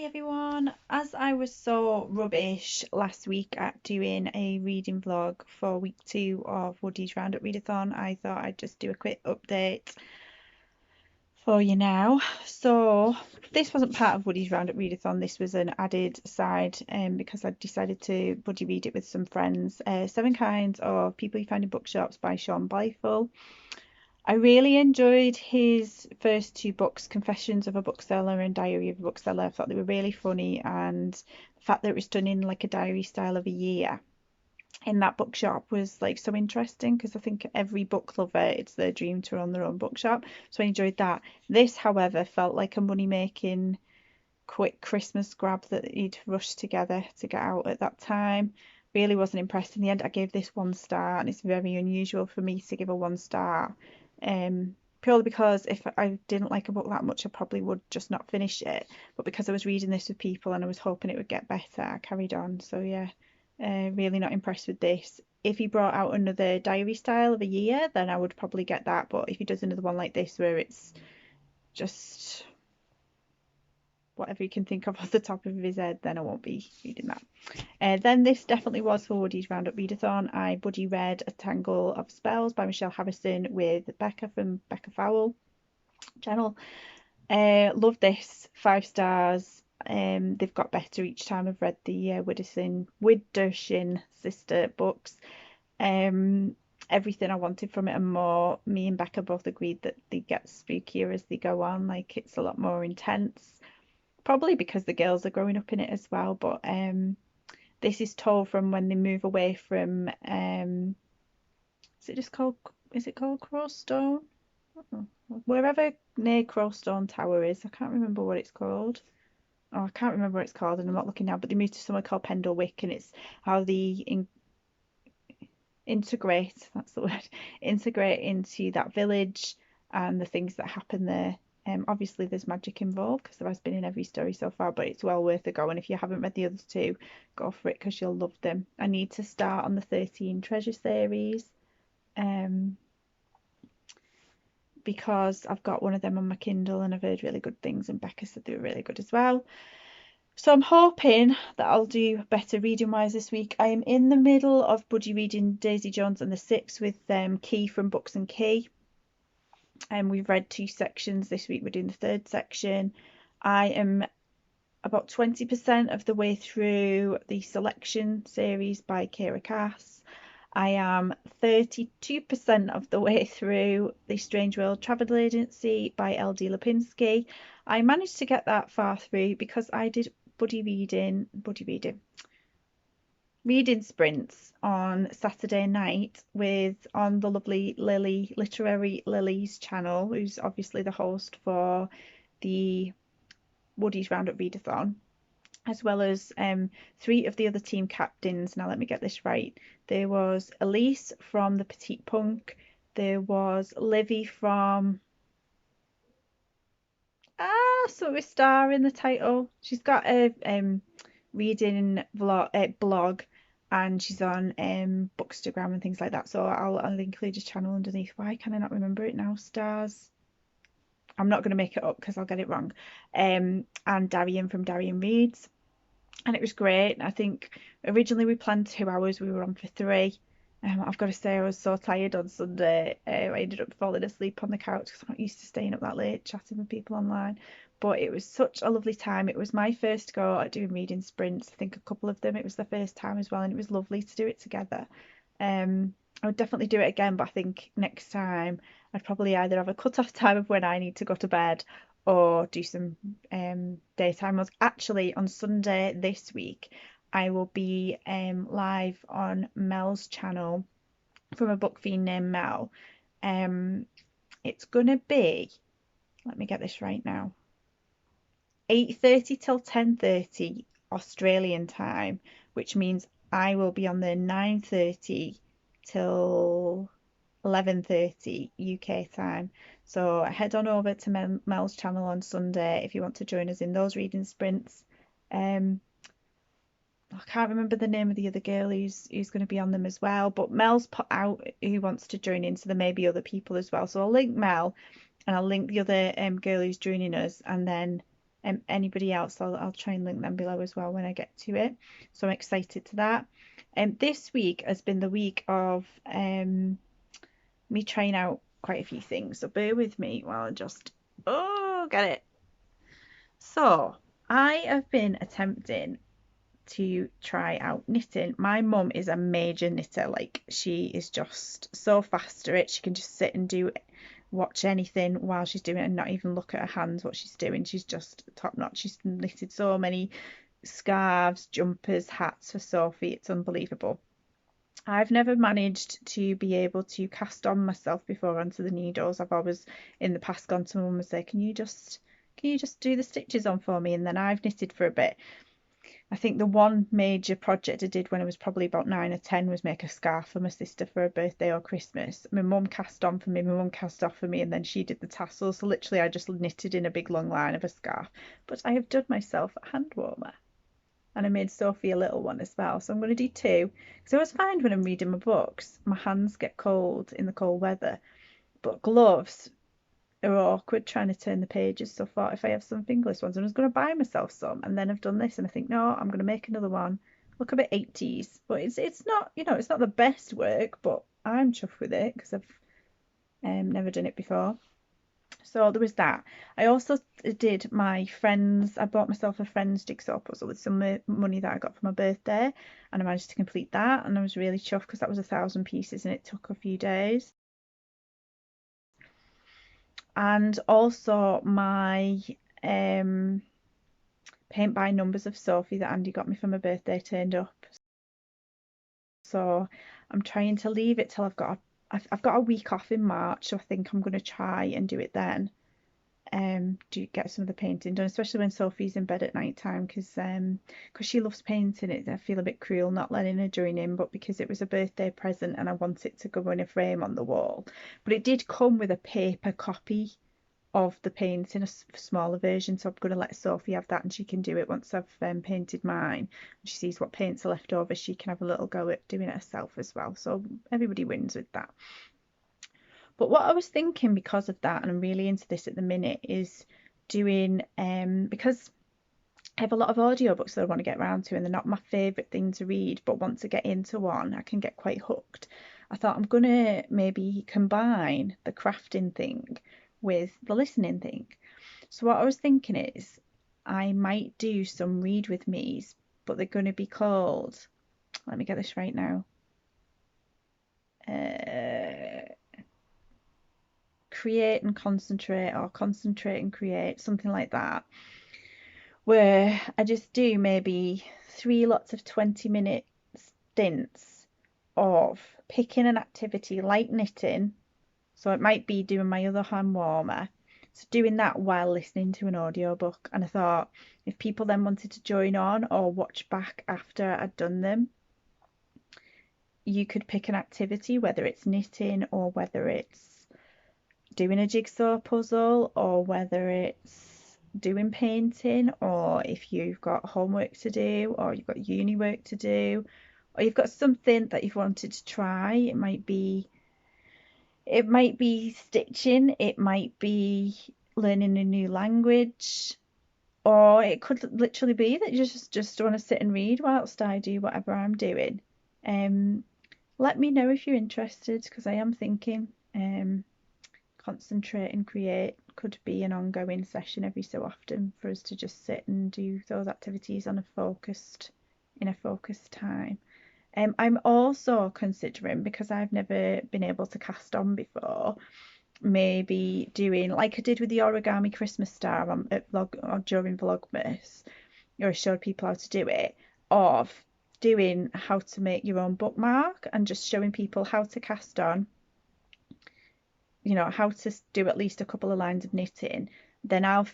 Everyone, as I was so rubbish last week at doing a reading vlog for week 2 of Woody's Roundup Readathon, I thought I'd just do a quick update for you now. So this wasn't part of Woody's Roundup Readathon, this was an added side because I decided to buddy read it with some friends. 7 Kinds of People You Find in Bookshops by Sean Bythell. I really enjoyed his first 2 books, Confessions of a Bookseller and Diary of a Bookseller. I thought they were really funny, and the fact that it was done in like a diary style of a year in that bookshop was like so interesting, because I think every book lover, it's their dream to run their own bookshop. So I enjoyed that. This, however, felt like a money making quick Christmas grab that he'd rushed together to get out at that time. Really wasn't impressed. In the end, I gave this 1 star, and it's very unusual for me to give a 1 star. Purely because if I didn't like a book that much, I probably would just not finish it. But because I was reading this with people and I was hoping it would get better, I carried on. So yeah, really not impressed with this. If he brought out another diary style of a year, then I would probably get that. But if he does another one like this, where it's just whatever you can think of off the top of his head, then I won't be reading that. Then this definitely was for Woody's Roundup Readathon. I buddy read A Tangle of Spells by Michelle Harrison with Becca from Becca Fowle channel. Loved this, 5 stars. They've got better each time I've read the Widdowson sister books. Everything I wanted from it and more. Me and Becca both agreed that they get spookier as they go on, like it's a lot more intense. Probably because the girls are growing up in it as well, but this is told from when they move away from is it called Crowstone? Wherever near Crowstone Tower is, I can't remember what it's called. Oh, I can't remember what it's called, and I'm not looking now, but they moved to somewhere called Pendlewick, and it's how they integrate, that's the word, integrate into that village and the things that happen there. Obviously there's magic involved because there has been in every story so far, but it's well worth a go, and if you haven't read the other 2, go for it because you'll love them. I need to start on the 13 Treasure series because I've got one of them on my Kindle and I've heard really good things, and Becca said they were really good as well. So I'm hoping that I'll do better reading wise this week. I am in the middle of buddy reading Daisy Jones and the Six with Key from Books and Key. And we've read 2 sections this week. We're doing the 3rd section. I am about 20% of the way through the Selection series by Kira Cass. I am 32% of the way through the Strange World Travel Agency by L.D. Lipinski. I managed to get that far through because I did reading sprints on Saturday night on the lovely Literary Lily's channel, who's obviously the host for the Woody's Roundup Readathon, as well as 3 of the other team captains. Now let me get this right. There was Elise from the Petite Punk. There was Livy from so a star in the title. She's got a reading blog, and she's on Bookstagram and things like that. So I'll include a channel underneath. Why can I not remember it now? Stars. I'm not going to make it up because I'll get it wrong. And Darian from Darian Reads, and it was great. I think originally we planned 2 hours. We were on for 3. I've got to say I was so tired on Sunday. I ended up falling asleep on the couch because I'm not used to staying up that late chatting with people online. But it was such a lovely time. It was my first go at doing reading sprints. I think a couple of them, it was the first time as well, and it was lovely to do it together. I would definitely do it again, but I think next time I'd probably either have a cut-off time of when I need to go to bed or do some daytime ones. Actually, on Sunday this week, I will be live on Mel's channel from a book fiend named Mel. It's gonna be, let me get this right now, 8:30 till 10:30 Australian time, which means I will be on there 9:30 till 11:30 UK time. So head on over to Mel's channel on Sunday if you want to join us in those reading sprints. I can't remember the name of the other girl who's going to be on them as well, but Mel's put out who wants to join in, so there may be other people as well. So I'll link Mel and I'll link the other girl who's joining us, and then Anybody else, I'll try and link them below as well when I get to it. So I'm excited to that. This week has been the week of me trying out quite a few things. So bear with me while I just get it. So I have been attempting to try out knitting. My mum is a major knitter. Like, she is just so fast at it. She can just sit and watch anything while she's doing it and not even look at her hands what she's doing. She's just top notch. She's knitted so many scarves, jumpers, hats for Sophie. It's unbelievable. I've never managed to be able to cast on myself before onto the needles. I've always in the past gone to mum and say, can you just do the stitches on for me? And then I've knitted for a bit. I think the one major project I did when I was probably about 9 or 10 was make a scarf for my sister for her birthday or Christmas. My mum cast on for me, my mum cast off for me, and then she did the tassels. So literally I just knitted in a big long line of a scarf. But I have done myself a hand warmer. And I made Sophie a little one as well. So I'm going to do two. Because I always find when I'm reading my books, my hands get cold in the cold weather. But gloves are awkward trying to turn the pages. So I thought if I have some fingerless ones, I was going to buy myself some. And then I've done this and I think, no, I'm going to make another one. Look a bit 80s. But it's not, it's not the best work, but I'm chuffed with it because I've never done it before. So there was that. I also did I bought myself a friend's jigsaw puzzle with some money that I got for my birthday, and I managed to complete that, and I was really chuffed because that was 1,000 pieces and it took a few days. And also my paint by numbers of Sophie that Andy got me for my birthday turned up. So I'm trying to leave it till I've got a week off in March, so I think I'm going to try and do it then. To get some of the painting done, especially when Sophie's in bed at night time, because she loves painting it. I feel a bit cruel not letting her join in, but because it was a birthday present and I want it to go in a frame on the wall. But it did come with a paper copy of the painting, a smaller version, so I'm going to let Sophie have that and she can do it once I've painted mine. She sees what paints are left over, she can have a little go at doing it herself as well, so everybody wins with that. But what I was thinking because of that, and I'm really into this at the minute, is doing, because I have a lot of audiobooks that I want to get around to and they're not my favourite thing to read, but once I get into one, I can get quite hooked. I thought I'm going to maybe combine the crafting thing with the listening thing. So what I was thinking is I might do some read with me's, but they're going to be called, let me get this right now, create and concentrate, or concentrate and create, something like that, where I just do maybe 3 lots of 20-minute stints of picking an activity like knitting. So it might be doing my other hand warmer, so doing that while listening to an audiobook. And I thought if people then wanted to join on or watch back after I'd done them, you could pick an activity, whether it's knitting or whether it's doing a jigsaw puzzle or whether it's doing painting, or if you've got homework to do or you've got uni work to do, or you've got something that you've wanted to try. It might be stitching, it might be learning a new language, or it could literally be that you just want to sit and read whilst I do whatever I'm doing. Let me know if you're interested, because I am thinking concentrate and create could be an ongoing session every so often for us to just sit and do those activities in a focused time. I'm also considering, because I've never been able to cast on before, maybe doing like I did with the origami Christmas star during Vlogmas, or I showed people how to do it, of doing how to make your own bookmark and just showing people how to cast on, how to do at least a couple of lines of knitting. Then I'll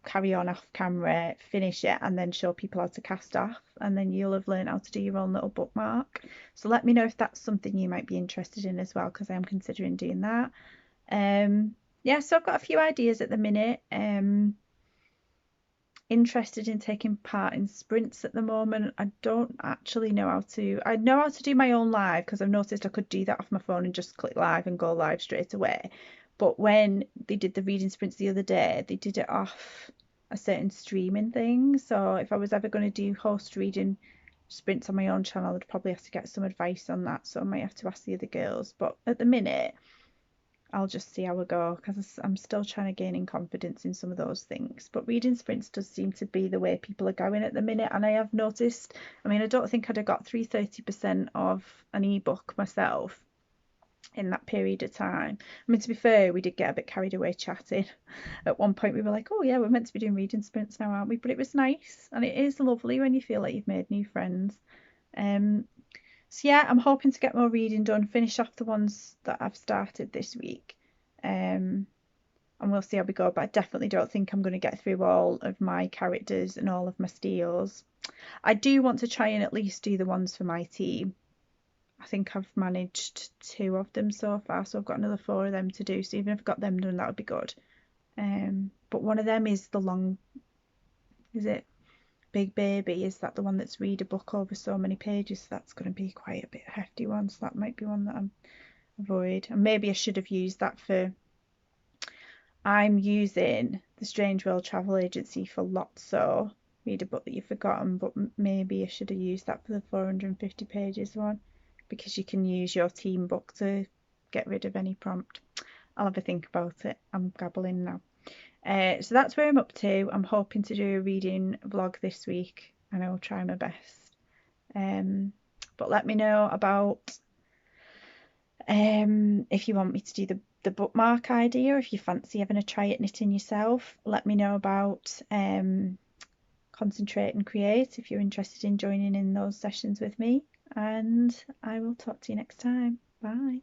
carry on off camera, finish it, and then show people how to cast off, and then you'll have learned how to do your own little bookmark. So let me know if that's something you might be interested in as well, because I am considering doing that. Yeah, so I've got a few ideas at the minute. Interested in taking part in sprints at the moment. I don't actually know how to. I know how to do my own live, because I've noticed I could do that off my phone and just click live and go live straight away. But when they did the reading sprints the other day, they did it off a certain streaming thing. So if I was ever going to do host reading sprints on my own channel, I'd probably have to get some advice on that. So I might have to ask the other girls. But at the minute, I'll just see how I go because I'm still trying to gain in confidence in some of those things. But reading sprints does seem to be the way people are going at the minute. And I have noticed, I mean, I don't think I'd have got through 30% of an ebook myself in that period of time. I mean, to be fair, we did get a bit carried away chatting. At one point, we were like, oh, yeah, we're meant to be doing reading sprints now, aren't we? But it was nice. And it is lovely when you feel like you've made new friends. Um, so, yeah, I'm hoping to get more reading done, finish off the ones that I've started this week. Um, and we'll see how we go. But I definitely don't think I'm going to get through all of my characters and all of my steals. I do want to try and at least do the ones for my team. I think I've managed 2 of them so far, so I've got another 4 of them to do. So even if I've got them done, that would be good. But one of them is the long, is it Big Baby? Is that the one that's read a book over so many pages? So that's going to be quite a bit hefty one. So that might be one that I'm avoid. And maybe I should have used that for. I'm using the Strange World Travel Agency for Lotso. Read a book that you've forgotten, but maybe I should have used that for the 450 pages one, because you can use your team book to get rid of any prompt. I'll have a think about it. I'm gabbling now. So that's where I'm up to. I'm hoping to do a reading vlog this week, and I will try my best. But let me know about if you want me to do the bookmark idea, if you fancy having a try at knitting yourself. Let me know about Concentrate and Create if you're interested in joining in those sessions with me, and I will talk to you next time. Bye.